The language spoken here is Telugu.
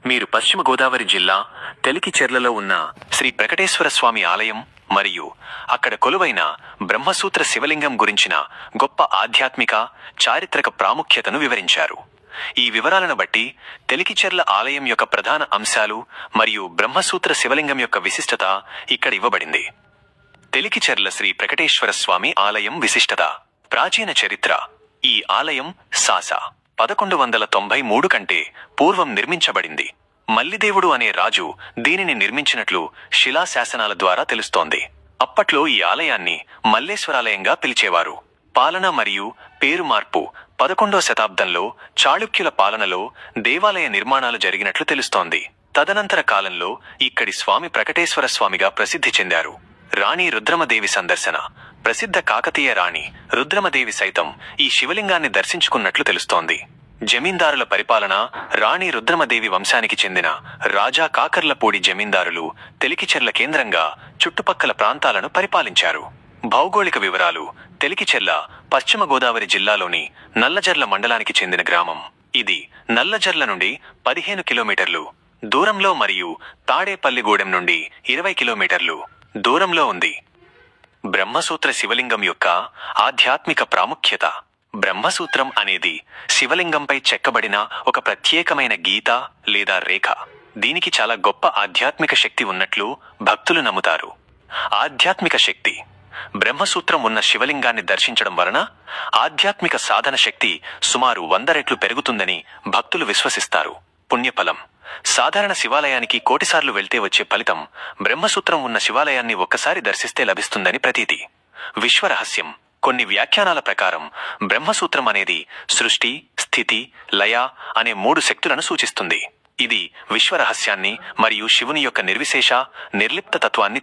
మీరు పశ్చిమ గోదావరి జిల్లా తెలికిచెర్లలో ఉన్న శ్రీ వెంకటేశ్వర స్వామి ఆలయం మరియు అక్కడ కొలువైన బ్రహ్మసూత్ర శివలింగం గురించిన గొప్ప ఆధ్యాత్మిక చారిత్రక ప్రాముఖ్యతను వివరించారు. ఈ వివరాలను బట్టి తెలికిచెర్ల ఆలయం యొక్క ప్రధాన అంశాలు మరియు బ్రహ్మసూత్ర శివలింగం యొక్క విశిష్టత ఇక్కడ ఇవ్వబడింది. తెలికిచెర్ల శ్రీ వెంకటేశ్వర స్వామి ఆలయం విశిష్టత. ప్రాచీన చరిత్ర. ఈ ఆలయం సాస 1193 కంటే పూర్వం నిర్మించబడింది. మల్లిదేవుడు అనే రాజు దీనిని నిర్మించినట్లు శిలాశాసనాల ద్వారా తెలుస్తోంది. అప్పట్లో ఈ ఆలయాన్ని మల్లేశ్వరాలయంగా పిలిచేవారు. పాలన మరియు పేరు మార్పు. 11వ శతాబ్దంలో చాళుక్యుల పాలనలో దేవాలయ నిర్మాణాలు జరిగినట్లు తెలుస్తోంది. తదనంతర కాలంలో ఇక్కడి స్వామి వెంకటేశ్వర స్వామిగా ప్రసిద్ధి చెందారు. రాణి రుద్రమదేవి సందర్శన. ప్రసిద్ధ కాకతీయ రాణి రుద్రమదేవి సైతం ఈ శివలింగాన్ని దర్శించుకున్నట్లు తెలుస్తోంది. జమీందారుల పరిపాలన. రాణి రుద్రమదేవి వంశానికి చెందిన రాజా కాకర్లపూడి జమీందారులు తెలికిచెర్ల కేంద్రంగా చుట్టుపక్కల ప్రాంతాలను పరిపాలించారు. భౌగోళిక వివరాలు. తెలికిచెర్ల పశ్చిమ గోదావరి జిల్లాలోని నల్లజర్ల మండలానికి చెందిన గ్రామం. ఇది నల్లజర్ల నుండి 15 కిలోమీటర్లు దూరంలో మరియు తాడేపల్లిగూడెం నుండి 20 కిలోమీటర్లు దూరంలో ఉంది. బ్రహ్మసూత్ర శివలింగం యొక్క ఆధ్యాత్మిక ప్రాముఖ్యత. బ్రహ్మసూత్రం అనేది శివలింగంపై చెక్కబడిన ఒక ప్రత్యేకమైన గీత లేదా రేఖ. దీనికి చాలా గొప్ప ఆధ్యాత్మిక శక్తి ఉన్నట్లు భక్తులు నమ్ముతారు. ఆధ్యాత్మిక శక్తి. బ్రహ్మసూత్రం ఉన్న శివలింగాన్ని దర్శించడం వలన ఆధ్యాత్మిక సాధన శక్తి సుమారు 100 రెట్లు పెరుగుతుందని భక్తులు విశ్వసిస్తారు. పుణ్యఫలం. సాధారణ శివాలయానికి కోటిసార్లు వెళ్తే వచ్చే ఫలితం బ్రహ్మసూత్రం ఉన్న శివాలయాన్ని ఒక్కసారి దర్శిస్తే లభిస్తుందని ప్రతీతి. విశ్వరహస్యం. కొన్ని వ్యాఖ్యానాల ప్రకారం బ్రహ్మసూత్రం అనేది సృష్టి, స్థితి, లయ అనే 3 శక్తులను సూచిస్తుంది. ఇది విశ్వరహస్యాన్ని మరియు శివుని యొక్క నిర్విశేష నిర్లిప్త తత్వాన్ని